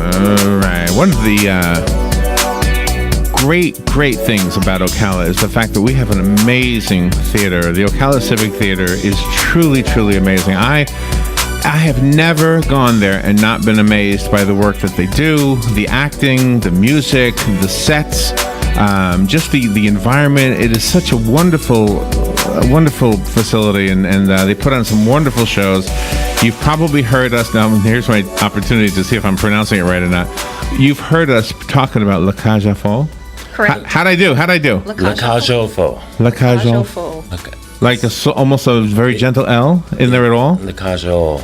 All right. One of the great things about Ocala is the fact that we have an amazing theater. The Ocala Civic Theater is truly amazing. I have never gone there and not been amazed by the work that they do, the acting, the music, the sets, just the environment. It is such a wonderful facility, and they put on some wonderful shows. You've probably heard us, now here's my opportunity to see if I'm pronouncing it right or not. You've heard us talking about La Cage aux Folles. Correct. How'd I do? La Cage aux Folles. La Cage aux Folles. Like almost a very gentle L in there at all? La Cage aux.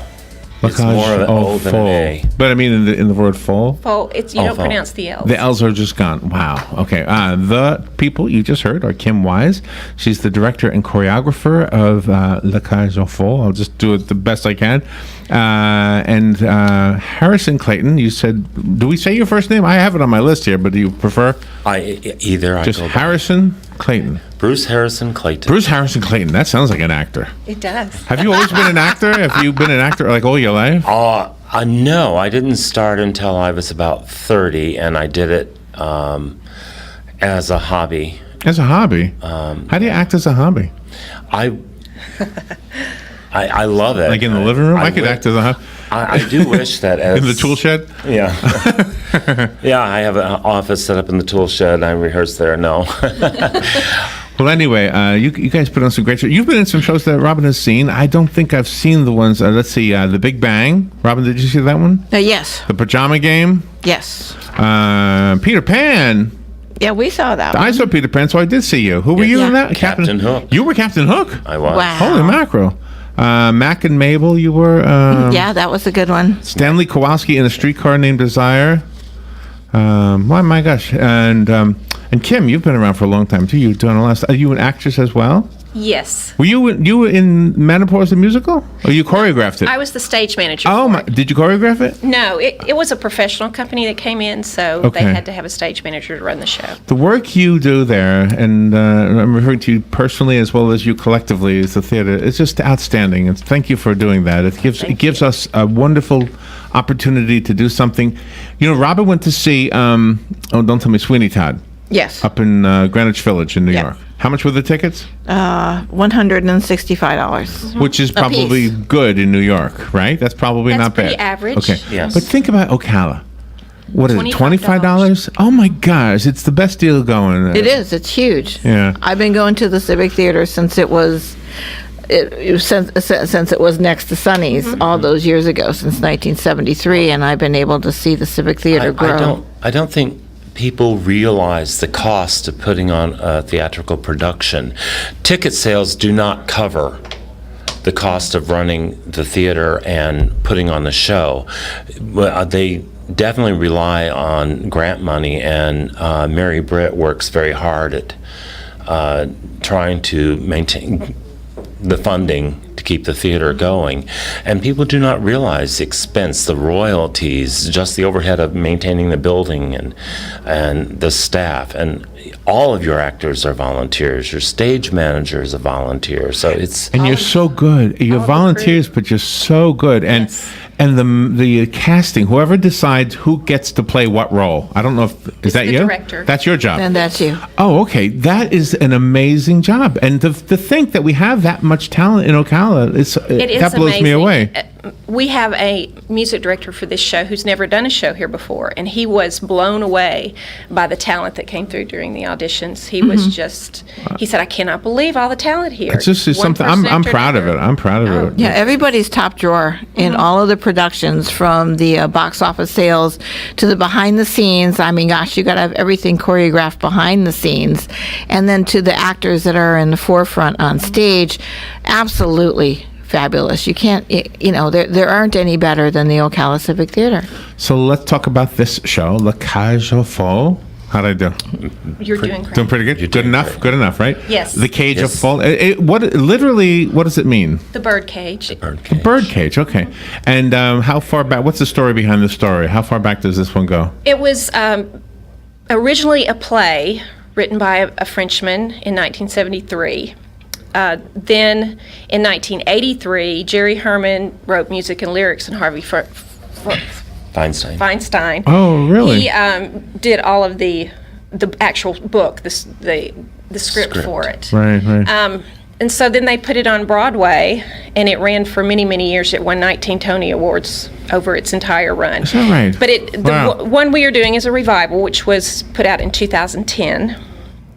La It's more of an O than an A. But I mean in the word full? Foal, you don't pronounce the L's. The L's are just gone. Wow. Okay. The people you just heard are Kim Wise. She's the director and choreographer of La Cage aux Folles. I'll just do it the best I can. And Harrison Clayton, you said, do we say your first name? I have it on my list here, but do you prefer? Just Harrison Clayton. Bruce Harrison Clayton. Bruce Harrison Clayton. That sounds like an actor. It does. Have you always been an actor? Have you been an actor like all your life? No, I didn't start until I was about 30, and I did it as a hobby. As a hobby? How do you act as a hobby? I love it. Like in the living room? I could act as a hobby. I do wish that as... In the tool shed? Yeah. Yeah, I have an office set up in the tool shed. I rehearse there. No. Well, anyway, you guys put on some great shows. You've been in some shows that Robin has seen. I don't think I've seen the ones. Let's see, The Big Bang. Robin, did you see that one? Yes. The Pajama Game. Yes. Peter Pan. Yeah, we saw that one. I saw Peter Pan, so I did see you. Who were you in that? Captain Hook. You were Captain Hook? I was. Wow. Holy mackerel. Mac and Mabel, you were. Yeah, that was a good one. Stanley Kowalski in A Streetcar Named Desire. Oh my gosh. And Kim, you've been around for a long time too. You've done a lot. Are you an actress as well? Yes. Were you in Menopause the musical? Or you choreographed it? I was the stage manager. Oh my! Did you choreograph it? No, it was a professional company that came in, so they had to have a stage manager to run the show. The work you do there, and I'm referring to you personally as well as you collectively as the theater, it's just outstanding. And thank you for doing that. It gives us a wonderful opportunity to do something. You know, Robin went to see. Don't tell me, Sweeney Todd. Yes. Up in Greenwich Village in New York. How much were the tickets? $165. Which is probably good in New York, right? That's probably not bad. That's pretty average. Okay. Yes. But think about Ocala. What is it, $25? $25? Oh my gosh, it's the best deal going. It is. It's huge. Yeah. I've been going to the Civic Theater since it was since it was next to Sonny's all those years ago, since 1973, and I've been able to see the Civic Theater grow. I don't think people realize the cost of putting on a theatrical production. Ticket sales do not cover the cost of running the theater and putting on the show. They definitely rely on grant money, and Mary Britt works very hard at trying to maintain the funding to keep the theater going. And people do not realize the expense, the royalties, just the overhead of maintaining the building and the staff. And all of your actors are volunteers. Your stage manager is a volunteer. So it's... And you're so good. You're volunteers, but you're so good. And and the casting, whoever decides who gets to play what role. I don't know if... Is that the you? Director. That's your job. And that's you. Oh, okay. That is an amazing job. And to think that we have that much talent in Ocala, that blows amazing. me away. We have a music director for this show who's never done a show here before, and he was blown away by the talent that came through during the auditions. He was just, he said, I cannot believe all the talent here. It's just something, I'm proud of it. I'm proud of it. Yeah, everybody's top drawer in all of the productions, from the box office sales to the behind the scenes. I mean, gosh, you got to have everything choreographed behind the scenes. And then to the actors that are in the forefront on stage, absolutely fabulous. You can't, there aren't any better than the Ocala Civic Theater. So let's talk about this show, La Cage aux Folles. How'd I do? You're doing great. Doing pretty good? Good enough? Good enough, right? Yes. The Cage of Folles. What does it mean? The bird cage. The bird cage. Bird cage, okay. And how far back, what's the story behind the story? How far back does this one go? It was originally a play written by a Frenchman in 1973. Then in 1983, Jerry Herman wrote music and lyrics, and Harvey Feinstein. Feinstein. Oh, really? He did all of the actual book, the script for it. Right. And so then they put it on Broadway, and it ran for many, many years. It won 19 Tony Awards over its entire run. Is that right? But Wow. one we are doing is a revival, which was put out in 2010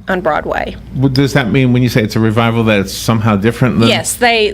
on Broadway. Well, does that mean when you say it's a revival that it's somehow different than? Yes, they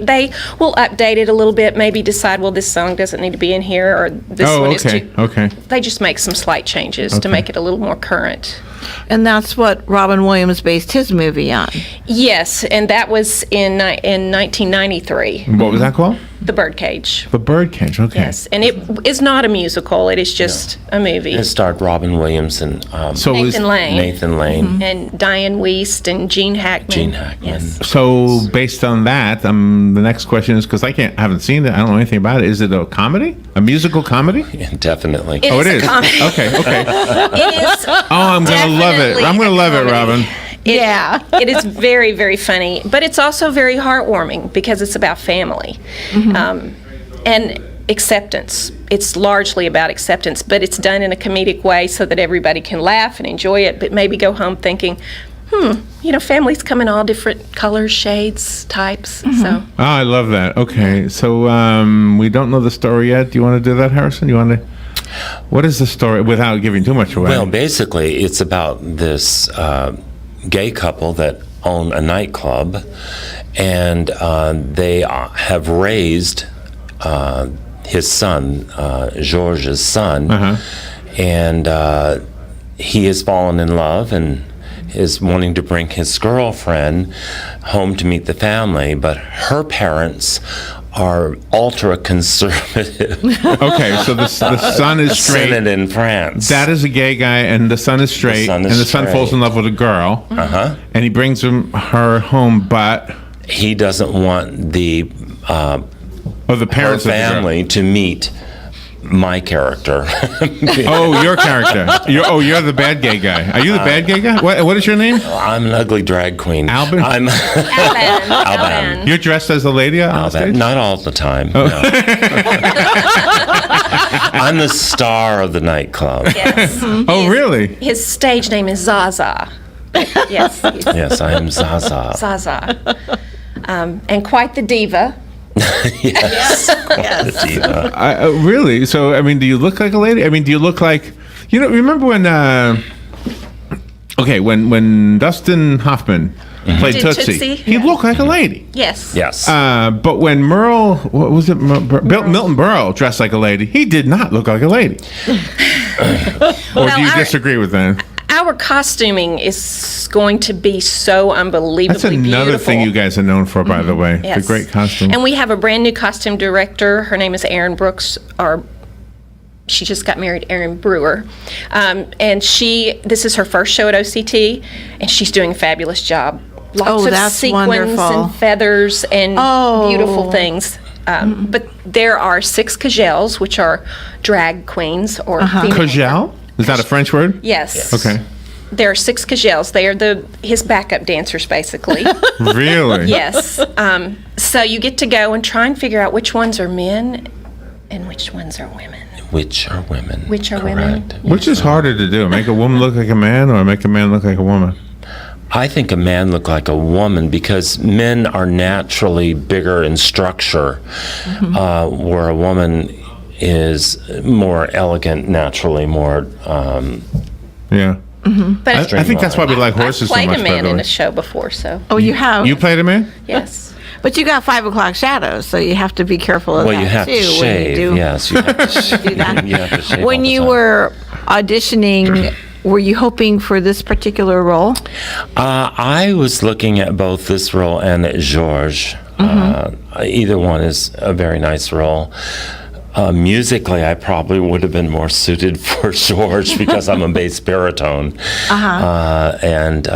will update it a little bit, maybe decide, well, this song doesn't need to be in here, or this one is too... Okay. They just make some slight changes to make it a little more current. And that's what Robin Williams based his movie on. Yes, and that was in 1993, What was that called? The Birdcage. The Birdcage. Okay. Yes, and it is not a musical, it is just a movie. It starred Robin Williams and So was Nathan Lane. Nathan Lane. And Diane Wiest and Gene Hackman. Gene Hackman. Yes. so based on that, the next question is because I haven't seen it. I don't know anything about it. Is it a comedy? A musical comedy? Yeah, definitely. Oh, it a is. comedy. Okay. It is. Oh, I'm gonna love it. Definitely I'm gonna a love it, comedy. Robin. Yeah. It is very, very funny, but it's also very heartwarming because it's about family and acceptance. It's largely about acceptance, but it's done in a comedic way so that everybody can laugh and enjoy it, but maybe go home thinking, families come in all different colors, shades, types. So Oh, I love that. Okay, so we don't know the story yet. Do you want to do that, Harrison? What is the story without giving too much away? Well, basically, it's about this gay couple that own a nightclub, and they have raised his son, George's son, and he has fallen in love and is wanting to bring his girlfriend home to meet the family, but her parents are ultra conservative. Okay, so the son is straight. Senate in France. Dad is a gay guy, and the son is straight, son is and the son falls in straight. love with a girl, and he brings her home, but He doesn't want the the her parents of the girl. family to meet my character. Oh, your character. You're the bad gay guy. Are you the bad gay guy? What is your name? I'm an ugly drag queen. Albin? I'm Alban. You're dressed as a lady on stage? Not all the time. Oh. No. I'm the star of the nightclub. Yes. Oh, really? His stage name is Zaza. Yes, he's Yes, I am Zaza. Zaza. And quite the diva. Yes. The diva. Really? So, I mean, do you look like a lady? I mean, do you look like... remember when... when Dustin Hoffman played Did Tootsie, Tootsie? he Yeah. looked like a lady. Yes. Yes. But when Merle... What was it? Milton Berle dressed like a lady, he did not look like a lady. Or do you disagree with that? Our costuming is going to be so unbelievably That's another beautiful. thing you guys are known for, by the way. Yes. The great costume. And we have a brand new costume director. Her name is Erin Brooks, or she just got married, Erin Brewer. And this is her first show at OCT, and she's doing a fabulous job. Lots of that's sequins wonderful. and feathers and beautiful things. But there are 6 Cagelles, which are drag queens or female. Cagelle? Is that a French word? Yes. Okay. There are 6 Cagelles. They are his backup dancers, basically. Really? Yes. So you get to go and try and figure out which ones are men and which ones are women. Which are women. Which are women. Correct. Which is harder to do? Make a woman look like a man or make a man look like a woman? I think a man look like a woman because men are naturally bigger in structure, where a woman is more elegant, naturally more. Yeah. But I think that's why we like horses I've so played much, a by man the in way. a show before, so Oh, you have? You played a man? yes. But you got 5 o'clock shadows, so you have to be careful of Well, that you have too. to shave. When you do, Yes, you have to shave. do that. You have to shave When all the you time. were auditioning, were you hoping for this particular role? I was looking at both this role and at Georges. Either one is a very nice role. Musically, I probably would have been more suited for Georges because I'm a bass baritone. And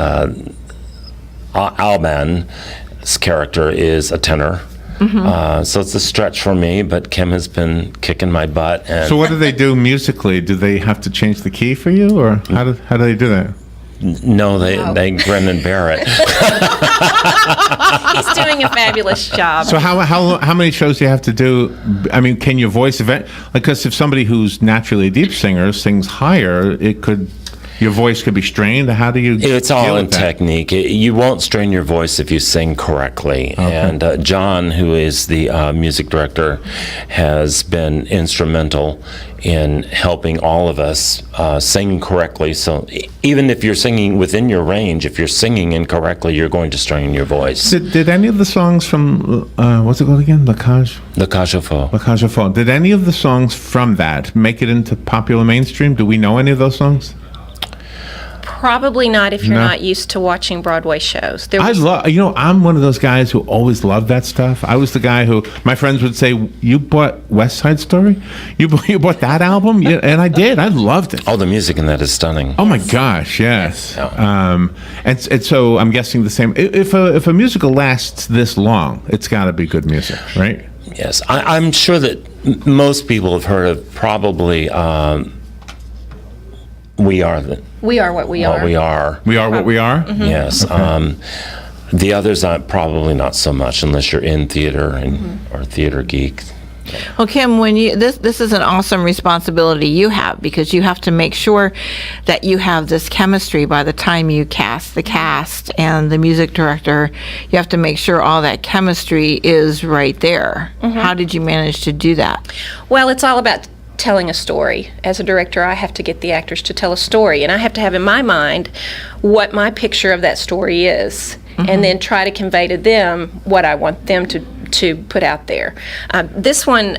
Alban's character is a tenor. So it's a stretch for me, but Kim has been kicking my butt. And So what do they do musically? Do they have to change the key for you, or how do they do that? No, they grin and bear it. He's doing a fabulous job. So how many shows do you have to do? I mean, can your voice because if somebody who's naturally a deep singer sings higher, your voice could be strained. How do you? It's all deal in with that? technique. You won't strain your voice if you sing correctly. Okay. And John, who is the music director, has been instrumental in helping all of us sing correctly. So even if you're singing within your range, if you're singing incorrectly, you're going to strain your voice. Did any of the songs from what's it called again? La Cage aux Folles. aux Folles. Did any of the songs from that make it into popular mainstream? Do we know any of those songs? Probably not if you're No. not used to watching Broadway shows. There I was, love. I'm one of those guys who always loved that stuff. I was the guy who my friends would say, "You bought West Side Story? You bought that album?" Yeah, and I did. I loved it. Oh, the music in that is stunning. Oh my gosh, yes. Yeah. And so I'm guessing the same. If a musical lasts this long, it's got to be good music, right? Yes, I'm sure that most people have heard of probably We Are We Are What We Are. What We Are. We are what we are. Mm-hmm. Yes. The others, probably not so much unless you're in theater or theater geek. Well, Kim, when this is an awesome responsibility you have, because you have to make sure that you have this chemistry by the time you cast the cast and the music director. You have to make sure all that chemistry is right there. How did you manage to do that? Well, it's all about telling a story. As a director, I have to get the actors to tell a story, and I have to have in my mind what my picture of that story is, and then try to convey to them what I want them to put out there. This one,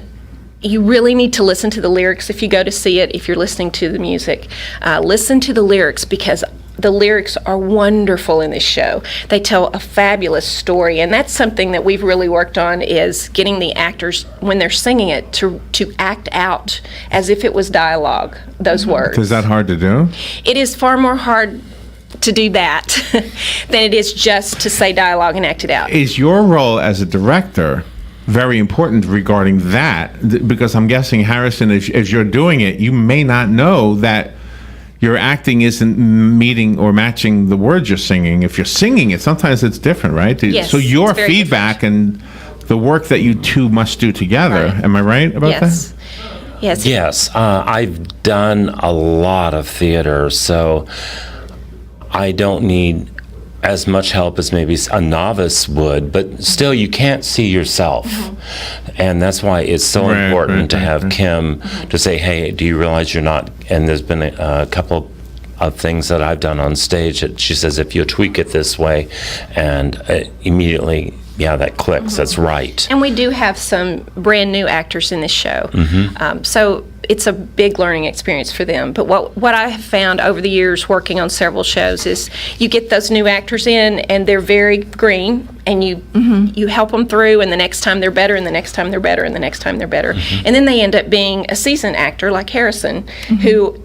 you really need to listen to the lyrics if you go to see it, if you're listening to the music. Listen to the lyrics, because the lyrics are wonderful in this show. They tell a fabulous story, and that's something that we've really worked on, is getting the actors, when they're singing it, to act out as if it was dialogue, those words. Is that hard to do? It is far more hard to do that than it is just to say dialogue and act it out. Is your role as a director very important regarding that? Because I'm guessing, Harrison, as you're doing it, you may not know that your acting isn't meeting or matching the words you're singing. If you're singing it, sometimes it's different, right? Yes, so your it's very feedback and the work that you two must do together. Right. Am I right about Yes. that? Yes. Yes, I've done a lot of theater, so I don't need as much help as maybe a novice would, but still you can't see yourself. And that's why it's so Right, important right, to right, have right. Kim to say, hey, do you realize you're not, and there's been a couple of things that I've done on stage that she says, if you tweak it this way, and immediately, yeah, that clicks, that's right. And we do have some brand new actors in this show. So it's a big learning experience for them. But what I have found over the years working on several shows is you get those new actors in, and they're very green, and you help them through, and the next time they're better, and the next time they're better, and the next time they're better. And then they end up being a seasoned actor like Harrison, who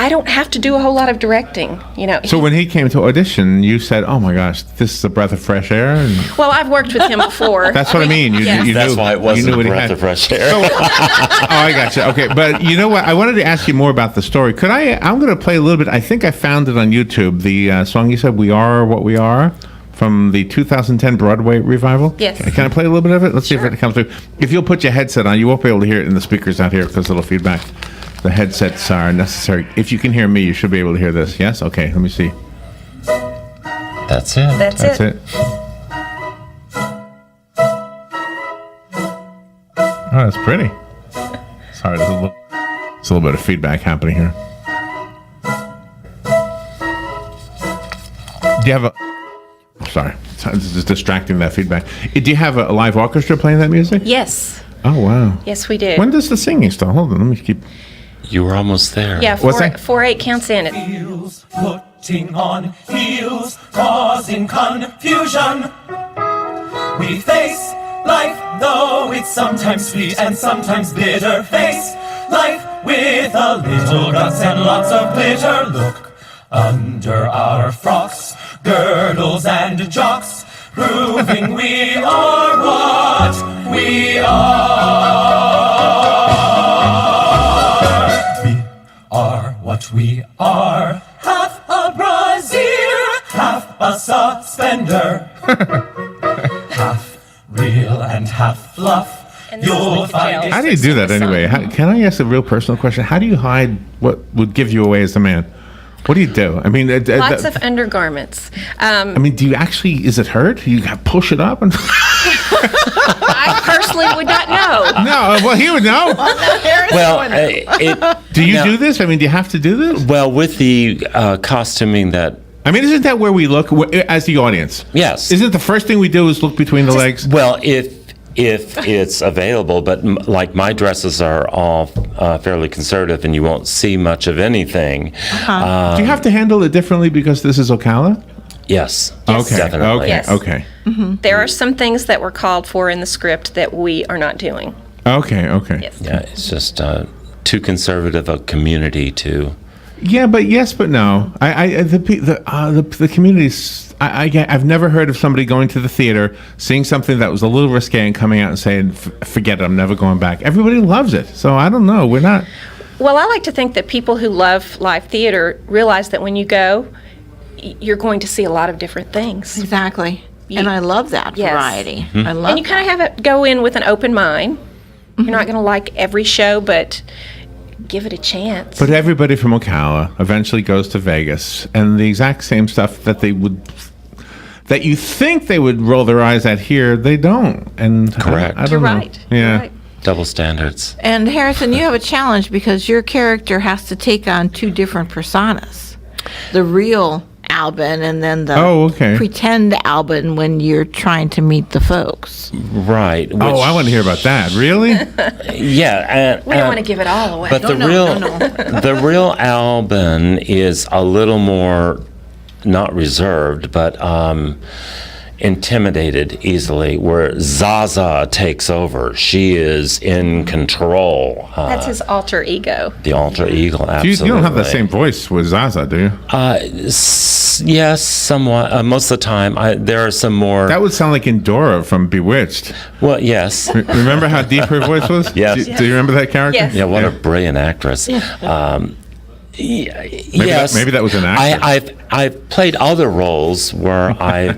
I don't have to do a whole lot of directing, you know. So when he came to audition, you said, "Oh my gosh, this is a breath of fresh air." And Well, I've worked with him before. that's what I mean. You That's knew, why it you wasn't knew a what he breath had. of fresh air. Oh, I got you. Okay, but you know what? I wanted to ask you more about the story. Could I'm going to play a little bit. I think I found it on YouTube. The song you said, "We Are What We Are," from the 2010 Broadway revival. Yes. Can I play a little bit of it? Let's see Sure. if it comes through. If you'll put your headset on, you won't be able to hear it in the speakers out here because it'll feedback. The headsets are necessary. If you can hear me, you should be able to hear this. Yes? Okay, let me see. That's it. That's it. Oh, that's pretty. Sorry, there's a little bit of feedback happening here. Do you have a... Sorry, it's just distracting, that feedback. Do you have a live orchestra playing that music? Yes. Oh, wow. Yes, we do. When does the singing start? Hold on, let me keep... You were almost there. Yeah, What's that? 4/8 counts in it. Heels, putting on heels, causing confusion. We face life, though it's sometimes sweet and sometimes bitter. Face life with a little guts and lots of glitter. Look under our frocks, girdles and jocks, proving we are what we are. We are what we are. Half a Brazilian, a suspender. Half real and half fluff. And this is You'll like the find gel. it. How do you do that The song. anyway? Can I ask a real personal question? How do you hide what would give you away as a man? What do you do? I mean, Lots of undergarments. I mean, do you actually? Is it hurt? You got to push it up and. I personally would not know. No, well, he would know. Well, Do you do this? I mean, do you have to do this? well, with the costuming that, I mean, isn't that where we look as the audience? yes. Isn't the first thing we do is look between the legs? Well, if it's available, but like my dresses are all fairly conservative, and you won't see much of anything. Do you have to handle it differently because this is Ocala? Yes. Okay. Definitely. Okay. Yes. Okay. There are some things that were called for in the script that we are not doing. Okay. Okay. Yes. Yeah, it's just too conservative a community to. Yeah, but yes, but no. The communities. I've never heard of somebody going to the theater, seeing something that was a little risque, and coming out and saying, "Forget it, I'm never going back." Everybody loves it, so I don't know. We're not. Well, I like to think that people who love live theater realize that when you go, you're going to see a lot of different things. Exactly. And I love that Yes. variety. I love And you kind of have to go in with an open mind. You're not going to like every show, but give it a chance. But everybody from Ocala eventually goes to Vegas, and the exact same stuff that that you think they would roll their eyes at here, they don't. And Correct. I don't You're know. right. Yeah. You're right. Double standards. And Harrison, you have a challenge because your character has to take on two different personas. The real Albin and then the Oh, okay. pretend Albin when you're trying to meet the folks. Right. Which, Oh, I want to hear about that. Really? Yeah. And, We don't want to give it all away. But the real Albin is a little more not reserved, but intimidated easily, where Zaza takes over. She is in control. That's his alter ego. The alter ego, You absolutely. don't have the same voice with Zaza, do you? Yes, somewhat. Most of the time, there are some more. That would sound like Endora from Bewitched. Well, yes. Remember how deep her voice was? Yes. Do you remember that character? Yes. Yeah, what a brilliant actress. Yes. Maybe that was an actor. I've played other roles where I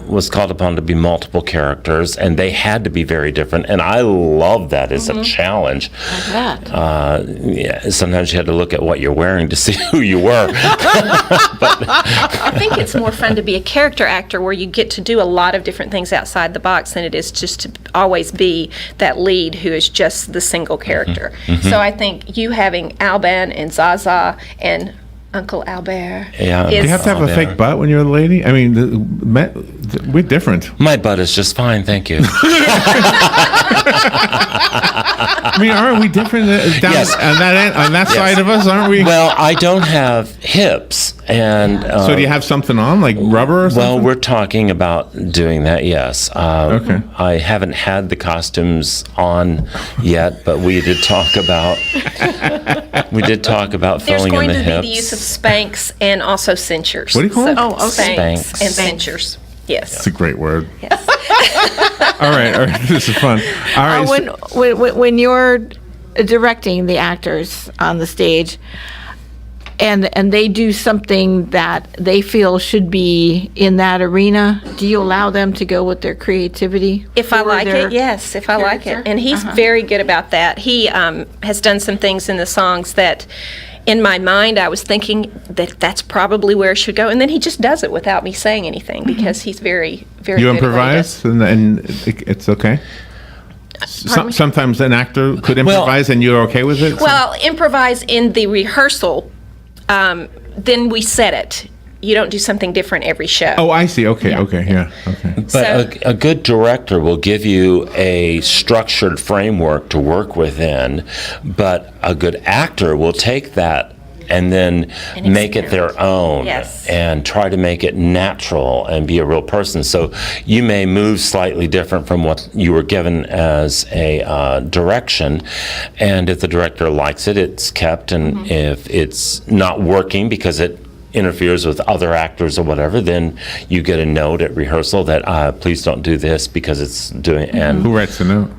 was called upon to be multiple characters, and they had to be very different. And I love that as a challenge. Yeah, sometimes you had to look at what you're wearing to see who you were. I think it's more fun to be a character actor where you get to do a lot of different things outside the box than it is just to always be that lead who is just the single character. So I think you having Alban and Zaza and Uncle Albert. Yeah. Do you have to have a Albert. fake butt when you're a lady? I mean, we're different. My butt is just fine, thank you. I mean, aren't we different down Yes. on that side of us? Aren't we? Well, I don't have hips, and so do you have something on, like rubber or something? well, we're talking about doing that. Yes. Okay. I haven't had the costumes on yet, but we did talk about There's filling in going the to hips. be the use of Spanx and also censures. What do you call it? Oh, okay. Spanx Spanx. and censures. Yes. It's a great word. All right, this is fun. All right. When you're directing the actors on the stage, and they do something that they feel should be in that arena, do you allow them to go with their creativity? If I for like their it, yes. If I like it, character? and he's very good about that. He has done some things in the songs that, in my mind, I was thinking that that's probably where it should go, and then he just does it without me saying anything because he's very, very. You good at what he does. improvise, and it's okay. Pardon me? Sometimes an actor could improvise, and you're okay with it. Well, improvise in the rehearsal, then we set it. You don't do something different every show. Oh, I see. Okay. Okay. Yeah. Okay. But So- a good director will give you a structured framework to work within, but a good actor will take that and then And make it their own Yes. and try to make it natural and be a real person. So you may move slightly different from what you were given as a direction, and if the director likes it, it's kept, and if it's not working because it interferes with other actors or whatever, then you get a note at rehearsal that please don't do this because it's doing. And Who writes the note?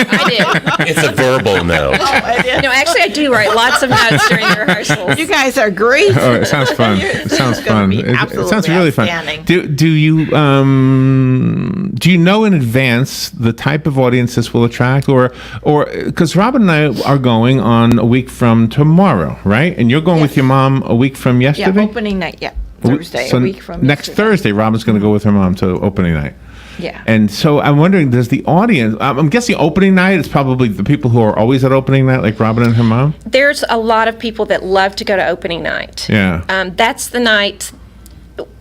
I did. It's a verbal no. No, actually, I do write lots of notes during the rehearsals. You guys are great. Oh, it sounds fun. It sounds fun. be It absolutely sounds really fun. outstanding. Do you know in advance the type of audience this will attract, or because Robin and I are going on a week from tomorrow, right? And you're going with your mom a week from Yeah, yesterday. opening night. Yeah, Thursday, So a week from next yesterday. Thursday, Robin's going to go with her mom to opening night. Yeah. And so I'm wondering, does the audience? I'm guessing opening night is probably the people who are always at opening night, like Robin and her mom. There's a lot of people that love to go to opening night. Yeah. That's the night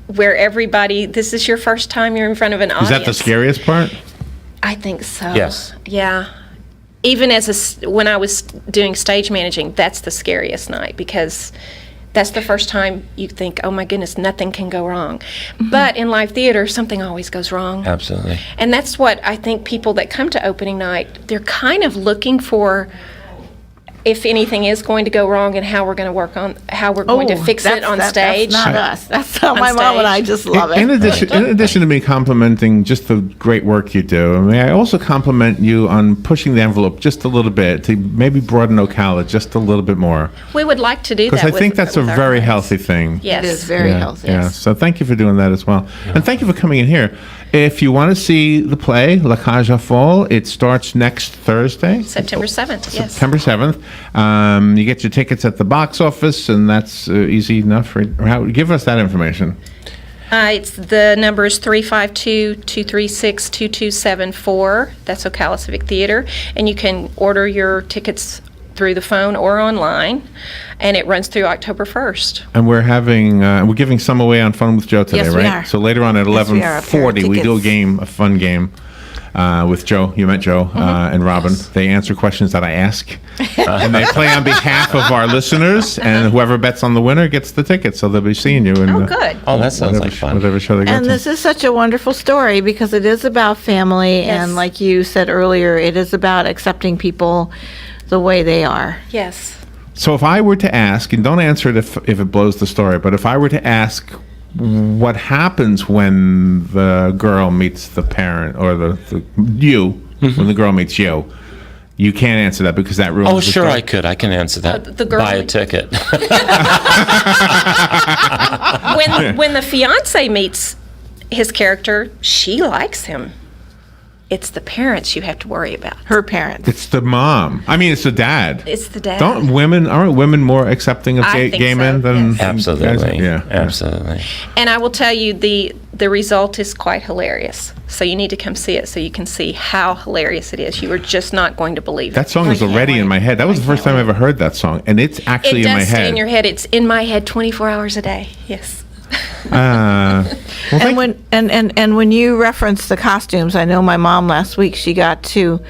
where everybody, this is your first time you're in front of an Is audience. that the scariest part? I think so. Yes. Yeah. Even when I was doing stage managing, that's the scariest night because that's the first time you think, oh my goodness, nothing can go wrong. But in live theater, something always goes wrong. Absolutely. And that's what I think people that come to opening night, they're kind of looking for if anything is going to go wrong and how we're going to work on, how we're going to fix it on stage. That's not us. That's how On my mom and I stage. just love it. In addition to me complimenting just the great work you do, may I also compliment you on pushing the envelope just a little bit to maybe broaden Ocala just a little bit more, We would like to do that. because I with- think that's a with our very clients. healthy thing. Yes. It is very Yeah, healthy. Yeah. So thank you for doing that as well, and thank you for coming in here. If you want to see the play La Cage aux Folles, it starts next Thursday, September 7th, yes. September 7th. You get your tickets at the box office, and that's easy enough. Give us that information. The number is 352-236-2274. That's Ocala Civic Theater. And you can order your tickets through the phone or online. And it runs through October 1st. And we're giving some away on Fun with Joe today, Yes, we right? are. So later on at Yes, we are. A pair of 11:40, we do a tickets. game, a fun game with Joe. You met Joe and Robin. They answer questions that I ask, and they play on behalf of our listeners. And whoever bets on the winner gets the ticket. So they'll be seeing you in Oh, good. Oh, that sounds like fun. whatever show they go And to. this is such a wonderful story because it is about family, Yes. and like you said earlier, it is about accepting people the way they are. Yes. So if I were to ask, and don't answer it if it blows the story, but if I were to ask what happens when the girl meets the parent, or when the girl meets you, you can't answer that because that ruins Oh, the sure, story. I could. I can answer that. the girl- Buy a ticket. When the fiance meets his character, she likes him. It's the parents you have to worry about. Her parents. It's the mom. I mean, it's the dad. It's the dad. Aren't women more accepting of I gay think men so, than yes. Absolutely. guys? Yeah. Absolutely. And I will tell you, the result is quite hilarious. So you need to come see it so you can see how hilarious it is. You are just not going to believe That it. song is already in my head. That was the first time I ever heard that song, and it's actually It in my does stay head. in your head. It's in my head 24 hours a day. Yes. Well, And when you reference the costumes, I know my mom last week, she got to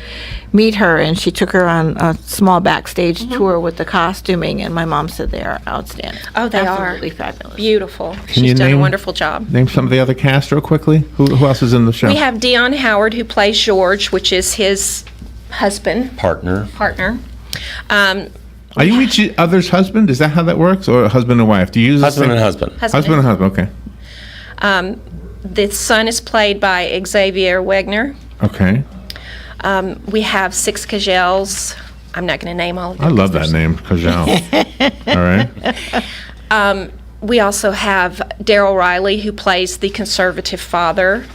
meet her and she took her on a small backstage Mm-hmm. tour with the costuming, and my mom said they are outstanding. Oh, they are. Absolutely fabulous. Beautiful. you She's done a name- wonderful job. Name some of the other cast real quickly. Who else is in the show? We have Dion Howard, who plays George, which is his husband, Partner. partner. Are you each other's husband? Is that how that works, or husband and wife? Do you use this Husband thing? and husband. Husband and husband. Okay. The son is played by Xavier Wegner. Okay. We have 6 Cagels. I'm not going to name all of them. I love that because name, Cajal. All right. We also have Daryl Riley, who plays the conservative father.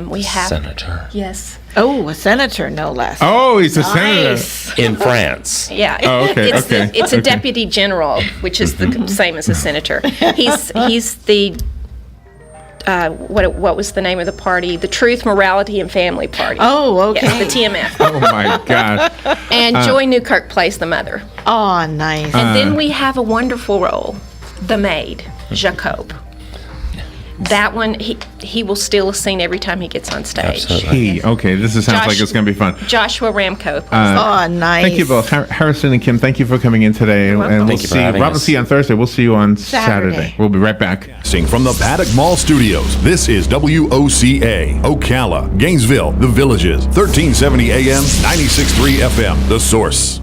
We have Senator. Yes. Oh, a senator, no less. Oh, he's a senator. Nice. In France. Yeah. Oh, okay, It's, okay, it's a okay. deputy general, which is the same as a senator. He's the what was the name of the party? The Truth, Morality, and Family Party. Oh, okay. Yes, the TMF. Oh my God. And Joy Newkirk plays the mother. Oh, nice. And then we have a wonderful role, the maid, Jacob. That one, he will steal a scene every time he gets on stage. Absolutely. Okay, this sounds like Josh- it's going to be fun. Joshua Ramco. Oh, nice. Thank you both. Harrison and Kim, thank you for coming in today. And we'll Thank you for see you. having Rob will us. see you on Thursday. We'll see you on Saturday. Saturday. We'll be right back. Sing from the Paddock Mall Studios. This is WOCA, Ocala, Gainesville, The Villages, 1370 AM, 96.3 FM, The Source.